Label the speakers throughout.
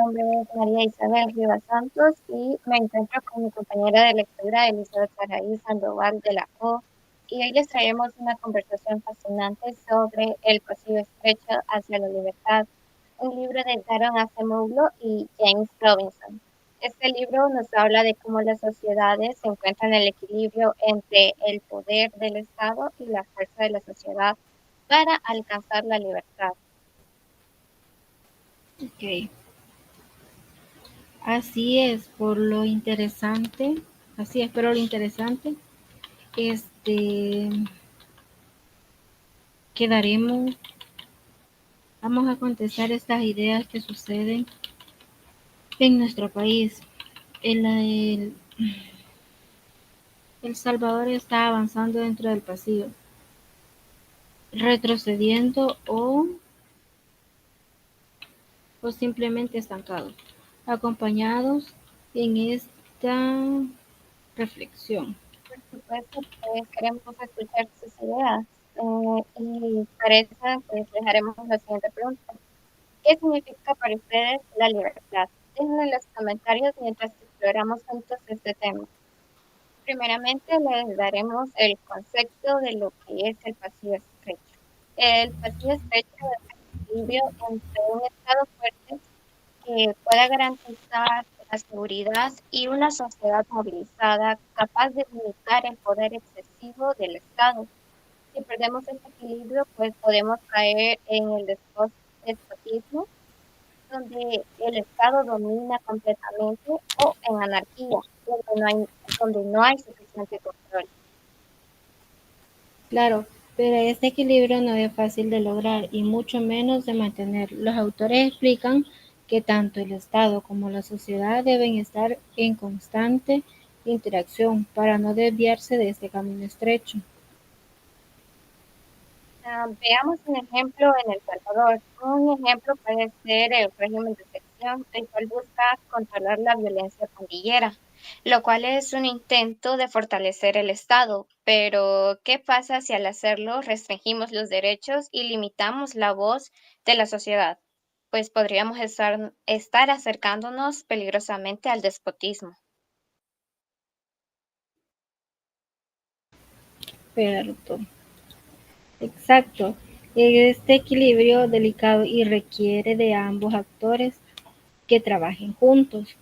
Speaker 1: nombre es María Isabel Rivas Santos y me encuentro con mi compañera de lectura Elizabeth Saraí Sandoval de la O. Y hoy les traemos una conversación fascinante sobre El pasillo estrecho hacia la libertad, un libro de Daron Acemoglu y James Robinson. Este libro nos habla de cómo las sociedades encuentran el equilibrio entre el poder del Estado y la fuerza de la sociedad para alcanzar la libertad.
Speaker 2: Ok, así es, por lo interesante, así es, pero lo interesante, este, quedaremos, vamos a contestar estas ideas que suceden en nuestro país. El Salvador está avanzando dentro del pasillo, retrocediendo o simplemente estancados, acompañados en esta reflexión.
Speaker 1: Por supuesto, pues queremos escuchar sus ideas. Y para eso, pues les haremos la siguiente pregunta. ¿Qué significa para ustedes la libertad? Déjenlo en los comentarios mientras exploramos juntos este tema. Primeramente, les daremos el concepto de lo que es el pasillo estrecho. El pasillo estrecho es el equilibrio entre un Estado fuerte que pueda garantizar la seguridad y una sociedad movilizada capaz de limitar el poder excesivo del Estado. Si perdemos este equilibrio, pues podemos caer en el despotismo, donde el Estado domina completamente, o en anarquía, donde no hay suficiente control.
Speaker 2: Claro, pero este equilibrio no es fácil de lograr y mucho menos de mantener. Los autores explican que tanto el Estado como la sociedad deben estar en constante interacción para no desviarse de este camino estrecho.
Speaker 1: Veamos un ejemplo en El Salvador. Un ejemplo puede ser el régimen de excepción, el cual busca controlar la violencia pandillera, lo cual es un intento de fortalecer el Estado. Pero, ¿qué pasa si al hacerlo restringimos los derechos y limitamos la voz de la sociedad? Pues podríamos estar acercándonos peligrosamente al despotismo.
Speaker 2: Cierto, exacto. Este equilibrio delicado y requiere de ambos actores que trabajen juntos.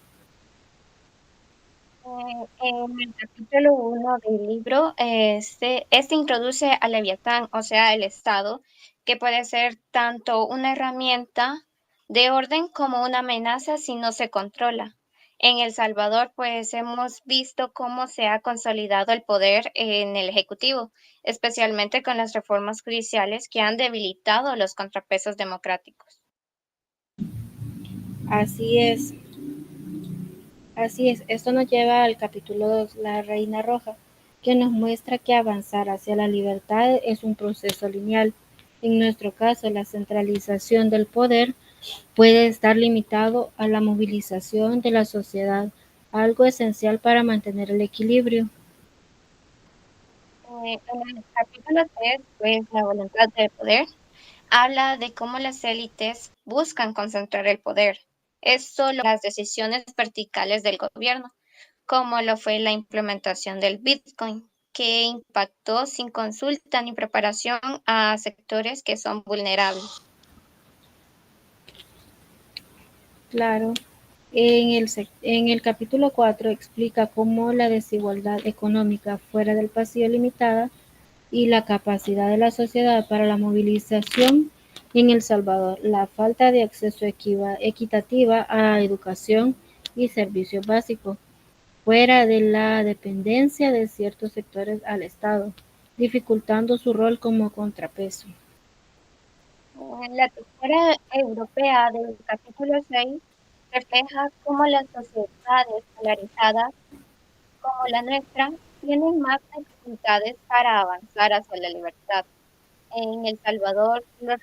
Speaker 1: En el capítulo 1 del libro, este introduce a Leviatán, o sea, el Estado, que puede ser tanto una herramienta de orden como una amenaza si no se controla. En El Salvador, pues hemos visto cómo se ha consolidado el poder en el Ejecutivo, especialmente con las reformas judiciales que han debilitado los contrapesos democráticos.
Speaker 2: Así es, así es. Esto nos lleva al capítulo 2, La Reina Roja, que nos muestra que avanzar hacia la libertad es un proceso lineal. En nuestro caso, la centralización del poder puede estar limitado a la movilización de la sociedad, algo esencial para mantener el equilibrio.
Speaker 1: En el capítulo 3, pues la voluntad del poder habla de cómo las élites buscan concentrar el poder. Esto las decisiones verticales del gobierno, como lo fue la implementación del Bitcoin, que impactó sin consulta ni preparación a sectores que son vulnerables.
Speaker 2: Claro, en el capítulo 4 explica cómo la desigualdad económica fuera del pasillo limitada y la capacidad de la sociedad para la movilización en El Salvador, la falta de acceso equitativa a educación y servicios básicos, fuera de la dependencia de ciertos sectores al Estado, dificultando su rol como contrapeso.
Speaker 1: La tercera europea del capítulo 6 refleja cómo las sociedades polarizadas como la nuestra tienen más dificultades para avanzar hacia la libertad. En El Salvador, los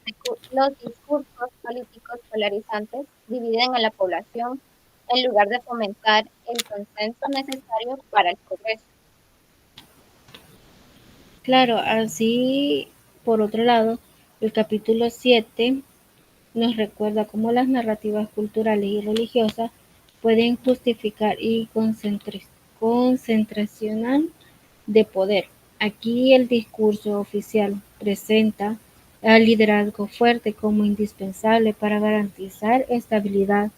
Speaker 1: discursos políticos polarizantes dividen a la población en lugar de fomentar el consenso necesario para el progreso.
Speaker 2: Claro, así, por otro lado, el capítulo 7 nos recuerda cómo las narrativas culturales y religiosas pueden justificar y concentración de poder. Aquí el discurso oficial presenta al liderazgo fuerte como indispensable para garantizar estabilidad,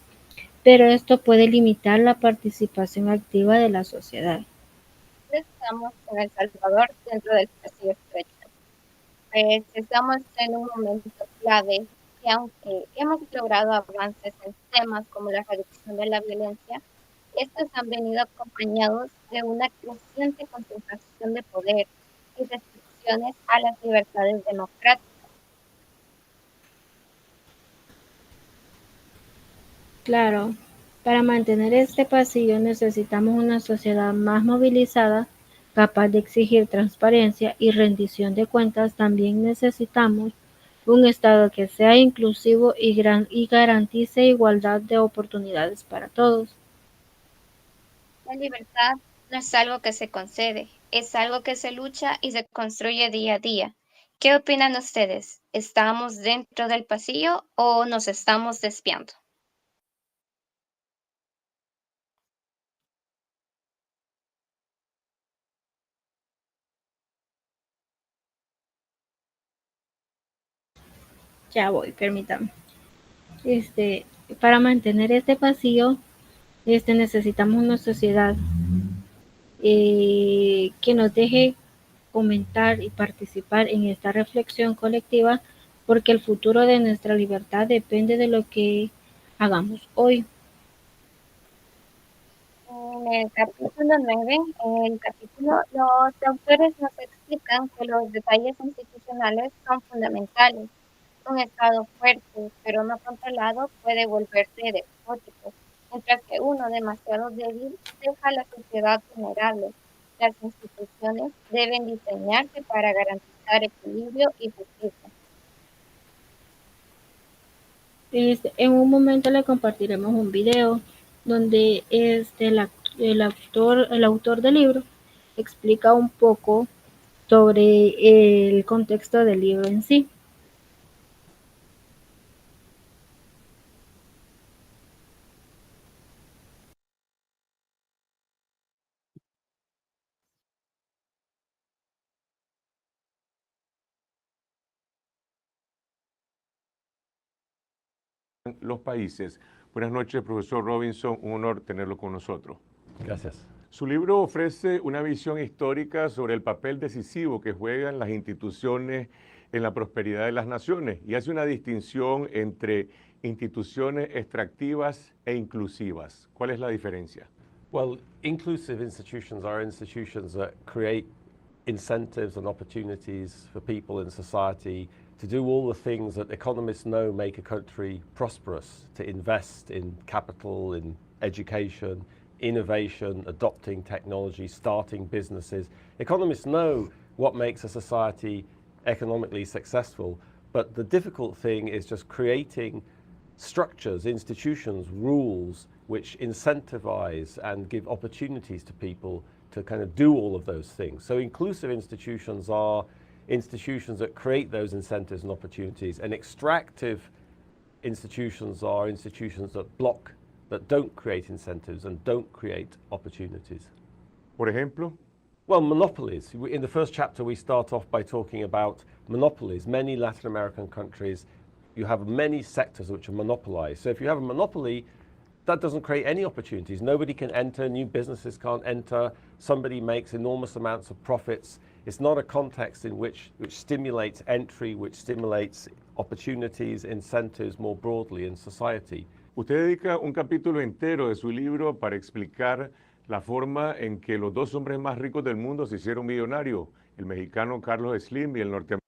Speaker 2: pero esto puede limitar la participación activa de la sociedad.
Speaker 1: Estamos con El Salvador dentro del pasillo estrecho. Pues estamos en un momento clave que aunque hemos logrado avances en temas como la reducción de la violencia, estos han venido acompañados de una creciente concentración de poder y restricciones a las libertades democráticas.
Speaker 2: Claro, para mantener este pasillo necesitamos una sociedad más movilizada, capaz de exigir transparencia y rendición de cuentas. También necesitamos un Estado que sea inclusivo y garantice igualdad de oportunidades para todos.
Speaker 1: La libertad no es algo que se concede, es algo que se lucha y se construye día a día. ¿Qué opinan ustedes? ¿Estamos dentro del pasillo o nos estamos desviando?
Speaker 2: Ya voy, permítame. Este, para mantener este pasillo, necesitamos una sociedad que nos deje comentar y participar en esta reflexión colectiva, porque el futuro de nuestra libertad depende de lo que hagamos hoy.
Speaker 1: En el capítulo 9, los autores nos explican que los detalles institucionales son fundamentales. Un Estado fuerte, pero no controlado, puede volverse despótico, mientras que uno demasiado débil deja a la sociedad vulnerable. Las instituciones deben diseñarse para garantizar equilibrio y justicia.
Speaker 2: En un momento le compartiremos un video donde el autor del libro explica un poco sobre el contexto del libro en sí.
Speaker 3: Los países. Buenas noches, profesor Robinson, un honor tenerlo con nosotros.
Speaker 4: Gracias.
Speaker 3: Su libro ofrece una visión histórica sobre el papel decisivo que juegan las instituciones en la prosperidad de las naciones y hace una distinción entre instituciones extractivas e inclusivas. ¿Cuál es la diferencia?
Speaker 4: Well, inclusive institutions are institutions that create incentives and opportunities for people in society to do all the things that economists know make a country prosperous, to invest in capital, in education, innovation, adopting technology, starting businesses. Economists know what makes a society economically successful, but the difficult thing is just creating structures, institutions, rules which incentivize and give opportunities to people to kind of do all of those things. So inclusive institutions are institutions that create those incentives and opportunities, and extractive institutions are institutions that block, that don't create incentives and don't create opportunities.
Speaker 3: Por ejemplo,
Speaker 4: well, monopolies. In the first chapter, we start off by talking about monopolies. Many Latin American countries, you have many sectors which are monopolized. So if you have a monopoly, that doesn't create any opportunities. Nobody can enter, new businesses can't enter, somebody makes enormous amounts of profits. It's not a context in which stimulates entry, which stimulates opportunities, incentives more broadly in society.
Speaker 3: Usted dedica un capítulo entero de su libro para explicar la forma en que los dos hombres más ricos del mundo se hicieron millonarios, el mexicano Carlos Slim y el norteamericano.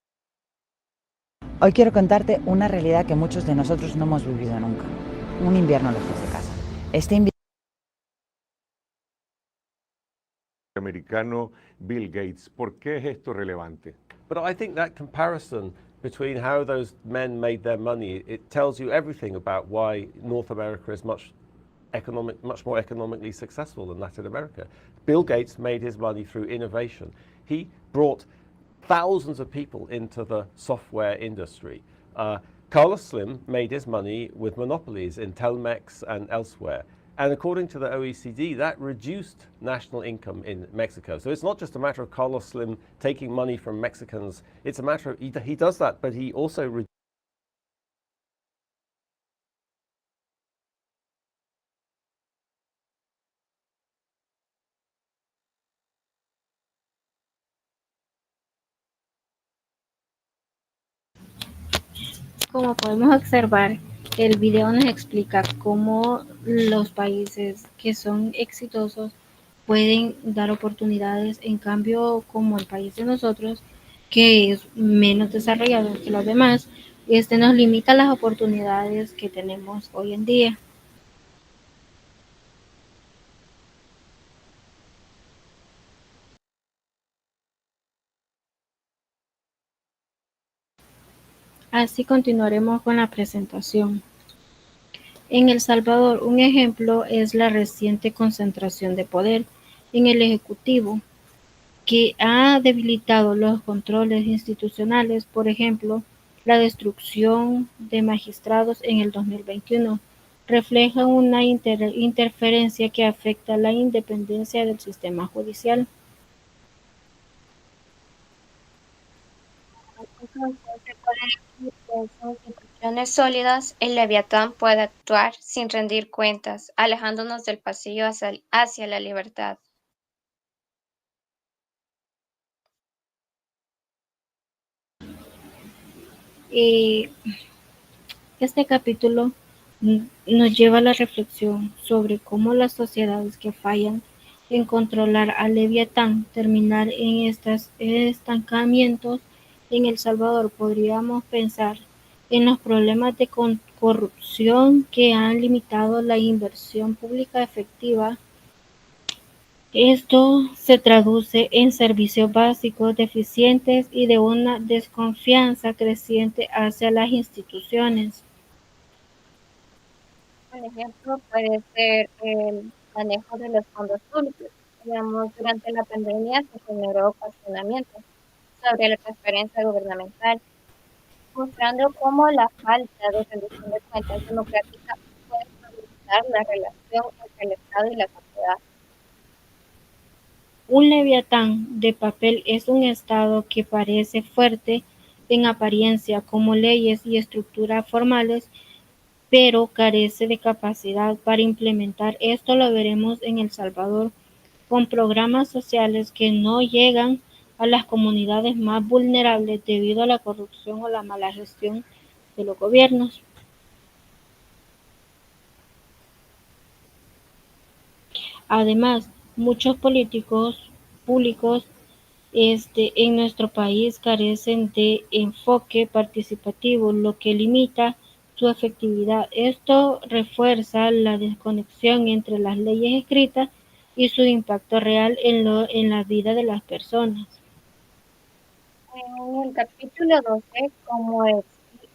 Speaker 5: Hoy quiero contarte una realidad que muchos de nosotros no hemos vivido nunca. Un invierno lejos de casa. Este
Speaker 3: americano Bill Gates. ¿Por qué es esto relevante?
Speaker 4: But I think that comparison between how those men made their money, it tells you everything about why North America is much more economically successful than Latin America. Bill Gates made his money through innovation. He brought thousands of people into the software industry. Carlos Slim made his money with monopolies in Telmex and elsewhere. And according to the OECD, that reduced national income in Mexico. So it's not just a matter of Carlos Slim taking money from Mexicans. It's a matter of, he does that, but he also
Speaker 2: Como podemos observar, el video nos explica cómo los países que son exitosos pueden dar oportunidades, en cambio, como el país de nosotros, que es menos desarrollado que los demás, nos limita las oportunidades que tenemos hoy en día. Así continuaremos con la presentación. En El Salvador, un ejemplo es la reciente concentración de poder en el Ejecutivo, que ha debilitado los controles institucionales, por ejemplo, la destrucción de magistrados en el 2021, refleja una interferencia que afecta la independencia del sistema judicial.
Speaker 1: Entonces, se puede decir que sin instituciones sólidas, el Leviatán puede actuar sin rendir cuentas, alejándonos del pasillo hacia la libertad.
Speaker 2: Este capítulo nos lleva a la reflexión sobre cómo las sociedades que fallan en controlar al Leviatán terminar en estos estancamientos. En El Salvador podríamos pensar en los problemas de corrupción que han limitado la inversión pública efectiva. Esto se traduce en servicios básicos deficientes y de una desconfianza creciente hacia las instituciones.
Speaker 1: Un ejemplo puede ser el manejo de los fondos públicos. Digamos, durante la pandemia se generó cuestionamiento sobre la transparencia gubernamental, mostrando cómo la falta de rendición de cuentas democrática puede fragmentar la relación entre el Estado y la sociedad.
Speaker 2: Un leviatán de papel es un Estado que parece fuerte en apariencia, como leyes y estructuras formales, pero carece de capacidad para implementar. Esto lo veremos en El Salvador, con programas sociales que no llegan a las comunidades más vulnerables debido a la corrupción o la mala gestión de los gobiernos. Además, muchos políticos públicos en nuestro país carecen de enfoque participativo, lo que limita su efectividad. Esto refuerza la desconexión entre las leyes escritas y su impacto real en la vida de las personas.
Speaker 1: En el capítulo 12,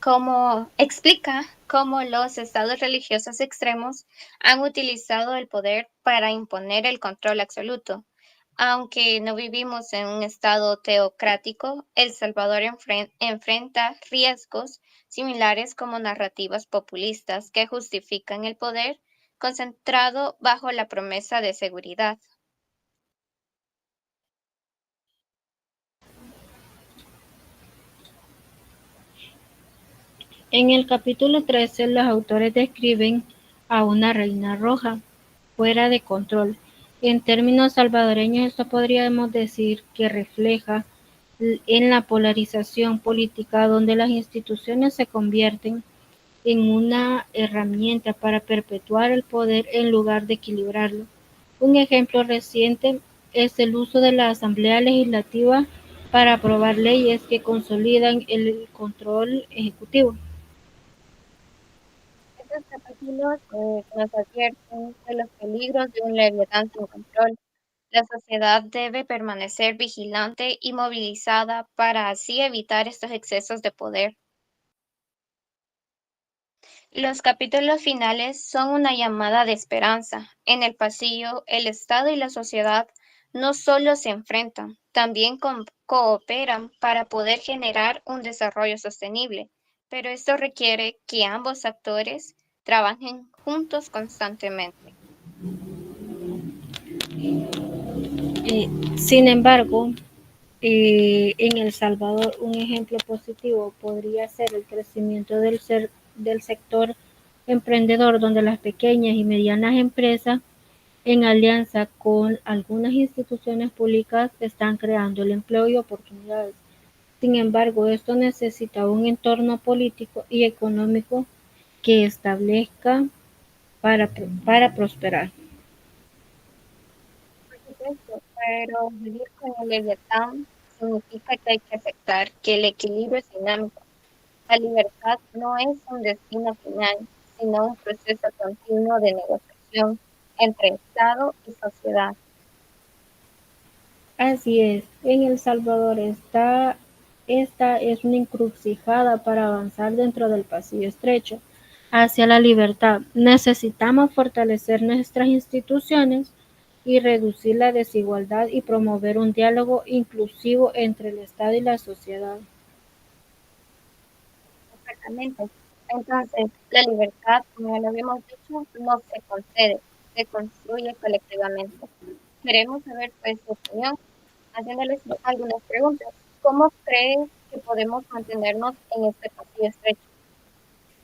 Speaker 1: como explica cómo los estados religiosos extremos han utilizado el poder para imponer el control absoluto. Aunque no vivimos en un estado teocrático, El Salvador enfrenta riesgos similares como narrativas populistas que justifican el poder concentrado bajo la promesa de seguridad.
Speaker 2: En el capítulo 13, los autores describen a una reina roja, fuera de control. En términos salvadoreños, esto podríamos decir que refleja en la polarización política, donde las instituciones se convierten en una herramienta para perpetuar el poder en lugar de equilibrarlo. Un ejemplo reciente es el uso de la Asamblea Legislativa para aprobar leyes que consolidan el control ejecutivo.
Speaker 1: Estos capítulos nos advierten de los peligros de un leviatán sin control. La sociedad debe permanecer vigilante y movilizada para así evitar estos excesos de poder. Los capítulos finales son una llamada de esperanza. En el pasillo, el Estado y la sociedad no solo se enfrentan, también cooperan para poder generar un desarrollo sostenible, pero esto requiere que ambos actores trabajen juntos constantemente.
Speaker 2: Sin embargo, en El Salvador, un ejemplo positivo podría ser el crecimiento del sector emprendedor, donde las pequeñas y medianas empresas, en alianza con algunas instituciones públicas, están creando el empleo y oportunidades. Sin embargo, esto necesita un entorno político y económico que establezca para prosperar.
Speaker 1: Por supuesto, pero vivir con el Leviatán significa que hay que aceptar que el equilibrio es dinámico. La libertad no es un destino final, sino un proceso continuo de negociación entre Estado y sociedad.
Speaker 2: Así es, en El Salvador esta es una encrucijada para avanzar dentro del pasillo estrecho hacia la libertad. Necesitamos fortalecer nuestras instituciones y reducir la desigualdad y promover un diálogo inclusivo entre el Estado y la sociedad.
Speaker 1: Exactamente. Entonces, la libertad, como ya lo habíamos dicho, no se concede, se construye colectivamente. Queremos saber pues su opinión, haciéndoles algunas preguntas. ¿Cómo crees que podemos mantenernos en este pasillo estrecho?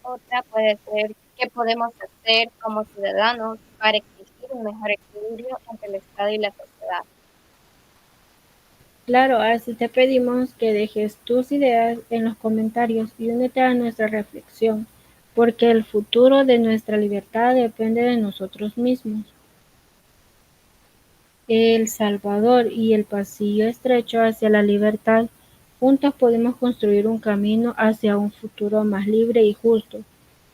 Speaker 1: Otra puede ser, ¿qué podemos hacer como ciudadanos para exigir un mejor equilibrio entre el Estado y la sociedad?
Speaker 2: Claro, así te pedimos que dejes tus ideas en los comentarios y únete a nuestra reflexión, porque el futuro de nuestra libertad depende de nosotros mismos. El Salvador y el pasillo estrecho hacia la libertad, juntos podemos construir un camino hacia un futuro más libre y justo.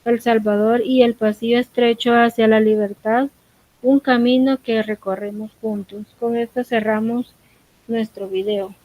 Speaker 2: El Salvador y el pasillo estrecho hacia la libertad, un camino que recorremos juntos. Con esto cerramos nuestro video.